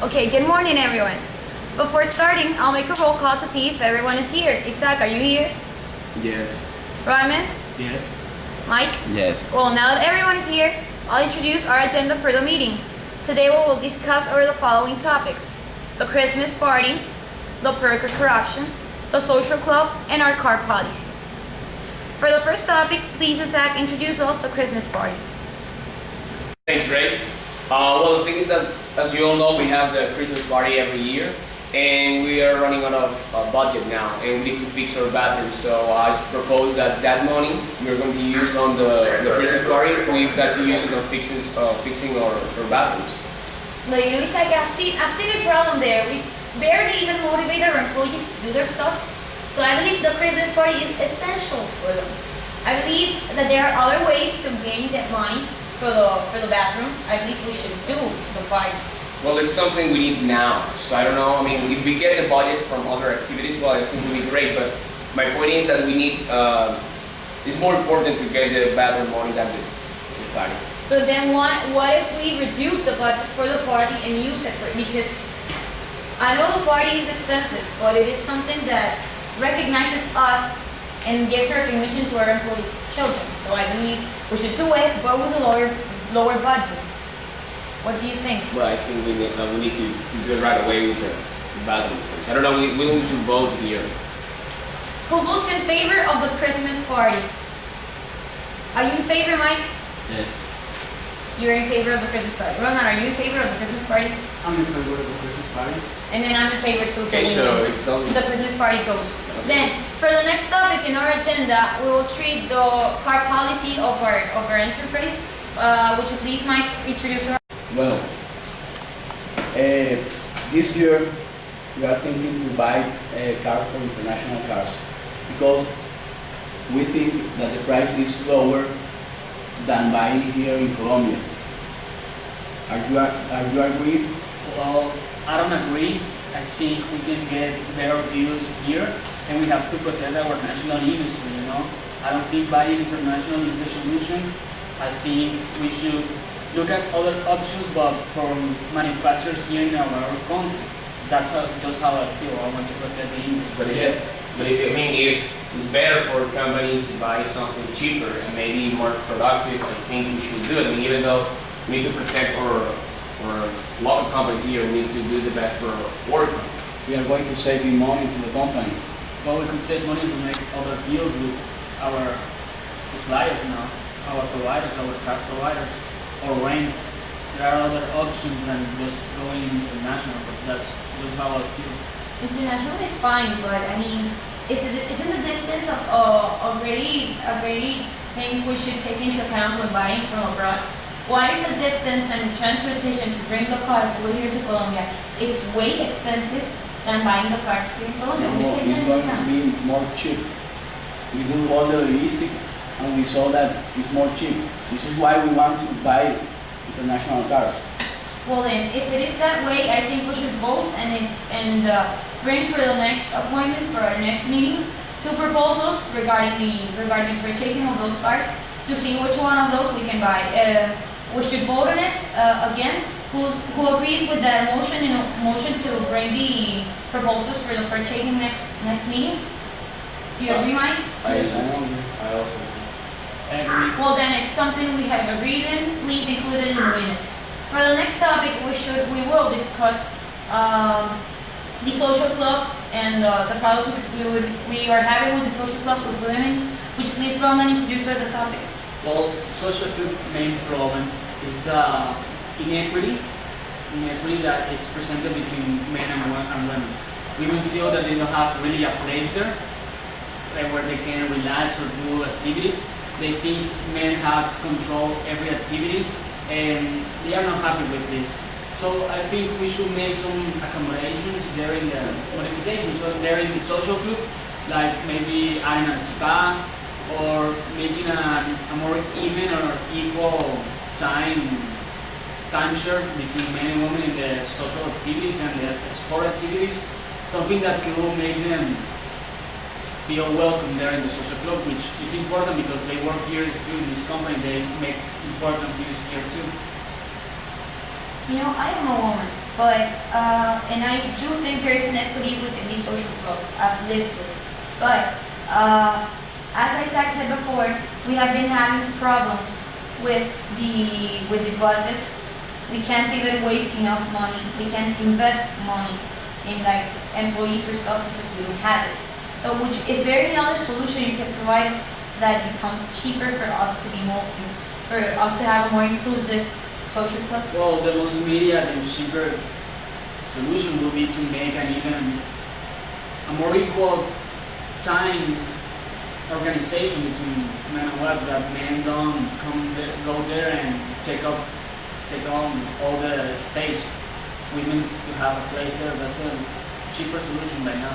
Okay, good morning everyone. Before starting, I'll make a roll call to see if everyone is here. Isaac, are you here? Yes. Ryman? Yes. Mike? Yes. Well, now that everyone is here, I'll introduce our agenda for the meeting. Today we will discuss over the following topics: the Christmas party, the perk of corruption, the social club, and our car policy. For the first topic, please Isaac introduce us the Christmas party. Thanks, Grace. Well, the thing is that, as you all know, we have the Christmas party every year, and we are running out of budget now, and we need to fix our bathrooms. So I propose that money we're going to use on the Christmas party, we've got to use it on fixing our bathrooms. No, you know, Isaac, I've seen a problem there. We barely even motivate our employees to do their stuff. So I believe the Christmas party is essential for them. I believe that there are other ways to gain that money for the bathroom. I believe we should do the party. Well, it's something we need now, so I don't know. I mean, if we get the budget from other activities, well, I think it would be great. But my point is that we need. It's more important to get the bathroom money than the party. But then what if we reduce the budget for the party and use it for it? Because I know the party is expensive, but it is something that recognizes us and gives recognition to our employees' children. So I believe we should do it, but with a lower budget. What do you think? Well, I think we need to do it right away with the bathroom first. I don't know. We need to vote here. Who votes in favor of the Christmas party? Are you in favor, Mike? Yes. You're in favor of the Christmas party. Ronan, are you in favor of the Christmas party? I'm in favor of the Christmas party. And then I'm in favor too. Okay, so it's done. The Christmas party goes. Then, for the next topic in our agenda, we will treat the car policy of our enterprise. Would you please, Mike, introduce her? Well, this year we are thinking to buy cars for international cars because we think that the price is lower than buying here in Colombia. Are you agree? Well, I don't agree. I think we can get better deals here, and we have to protect our national industry, you know. I don't think buying international is the solution. I think we should look at other options, but from manufacturers here in our country. That's just how I feel. I want to protect the industry. If it's better for a company to buy something cheaper and maybe more productive, I think we should do it. I mean, even though we need to protect our local companies here, we need to do the best for our workers. We are going to save money to the company. Well, we can save money to make other deals with our suppliers now, our providers, our car providers, or rent. There are other options than just going international, but that's just how I feel. International is fine, but I mean, isn't the distance a very thing we should take into account when buying from abroad? What if the distance and transportation to bring the cars over here to Colombia is way expensive than buying the cars here in Colombia? No, it's going to be more cheap. We do all the logistic and we saw that it's more cheap. This is why we want to buy international cars. Well then, if it is that way, I think we should vote and bring for the next appointment for our next meeting 2 proposals regarding purchasing of those cars to see which one of those we can buy. We should vote on it again. Who agrees with the motion to bring the proposals for the purchasing next meeting? Do you agree, Mike? I also Agree. Well then, it's something we have agreed in. Please include it in the minutes. For the next topic, we will discuss the social club and the problems we are having with the social club with women. Would you please, Roman, introduce her the topic? Well, social group main problem is the inequity that is presented between men and women. Women feel that they don't have really a place there where they can relax or do activities. They think men have control every activity, and they are not happy with this. So I think we should make some accommodations there in the modifications. So there in the social group, like maybe adding a spa or making a more even or equal timeshare between men and women in the social activities and the sport activities. Something that could make them feel welcome there in the social club, which is important because they work here too in this company. They make important things here too. You know, I am a woman, But, and I do think there is an equity within the social club. I've lived through it. But, as Isaac said before, we have been having problems with the budget. We can't even waste enough money. We can't invest money in like employees or stuff because we don't have it. So is there any other solution you can provide us that becomes cheaper for us to be more, for us to have a more inclusive social club? Well, the most immediate and cheaper solution would be to make a more equal time organization between men and wife, that men don't go there and take on all the space. Women to have a place there. That's a cheaper solution by now.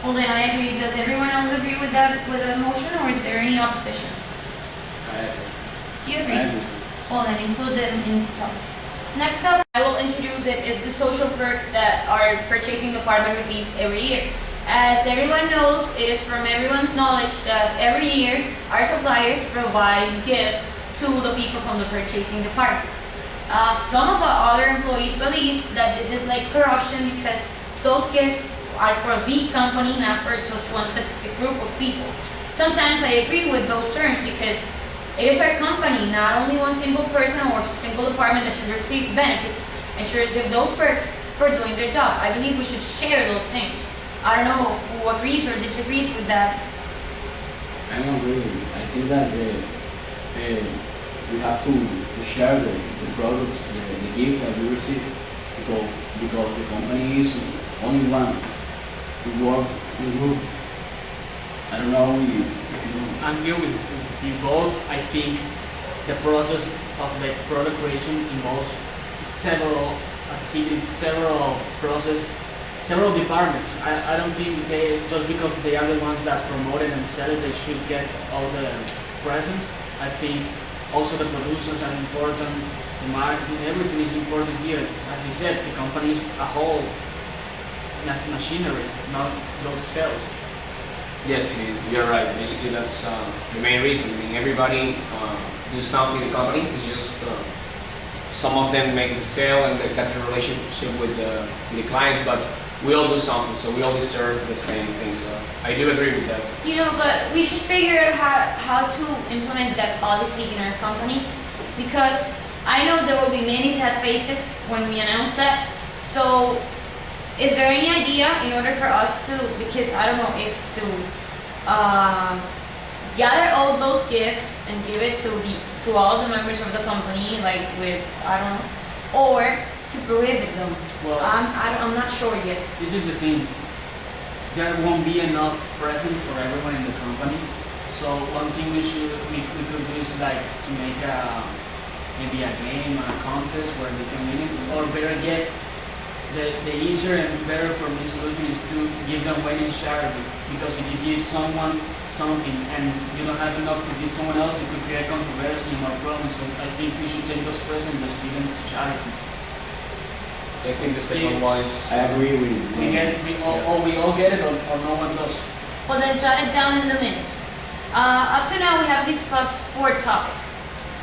Well, then I agree. Does everyone else agree with that, with the motion, or is there any opposition? You agree? Well, then include it in the top. Next up, I will introduce it, is the social perks that our purchasing department receives every year. As everyone knows, it is from everyone's knowledge that every year our suppliers provide gifts to the people from the purchasing department. Some of our other employees believe that this is like corruption because those gifts are for the company, not for just one specific group of people. Sometimes I agree with those terms because it is our company, not only one single person or single department that should receive benefits and should receive those perks for doing their job. I believe we should share those things. I don't know who agrees or disagrees with that. I don't agree. I think that we have to share the products, the gift that we receive, because the company is only one. We work in group. I don't know if you know. I'm here with you both. I think the process of the product creation involves several activities, several departments. I don't think they, just because they are the ones that promote it and sell it, they should get all the presents. I think also the producers are important, the marketing, everything is important here. As you said, the company is a whole machinery, not those cells. Yes, you're right. Basically, that's the main reason. I mean, everybody do something in the company. It's just some of them make the sale and got the relationship with the clients, but we all do something, so we all deserve the same thing. So I do agree with that. You know, but we should figure out how to implement that policy in our company, because I know there will be many sad faces when we announce that. So is there any idea in order for us to, because I don't know if to gather all those gifts and give it to all the members of the company, like with, I don't know, or to prohibit them? Well, I'm not sure yet. This is the thing. There won't be enough presents for everyone in the company. So one thing we could do is like to make maybe a game, a contest where they can win it, or better yet, the easier and better for me solution is to give them winning charity. Because if you give someone something and you don't have enough to give someone else, it could create controversy and more problems. So I think we should take those presents and just give them to charity. I think the second one is. I agree with you. We all get it, or no one does. Well, then jot it down in the minutes. Up to now, we have discussed 4 topics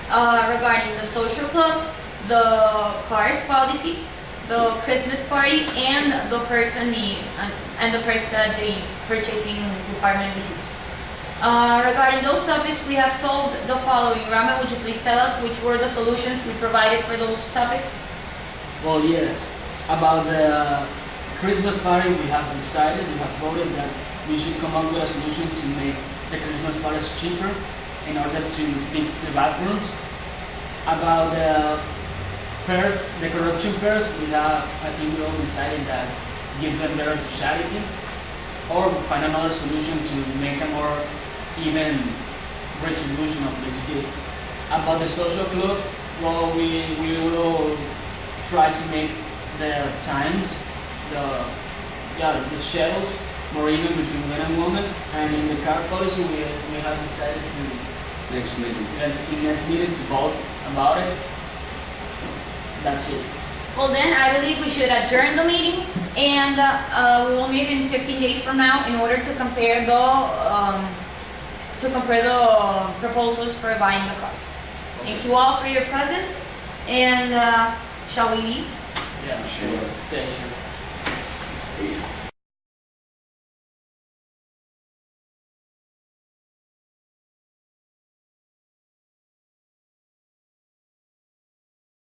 regarding the social club, the cars policy, the Christmas party, and the perks and the perks that the purchasing department receives. Regarding those topics, we have solved the following. Ramen, would you please tell us which were the solutions we provided for those topics? Well, yes. About the Christmas party, we have voted that we should come up with a solution to make the Christmas parties cheaper in order to fix the bathrooms. About the perks, the corruption perks, I think we all decided that give them better to charity, or find another solution to make a more even retribution of this gift. About the social club, well, we will try to make the times, the schedules more even between men and women. And in the car policy, we have decided to Next meeting to vote about it. That's it. Well, then I believe we should adjourn the meeting, and we will meet in 15 days from now in order to compare the proposals for buying the cars. Thank you all for your presence, and shall we leave? Yeah, Sure. yeah, sure.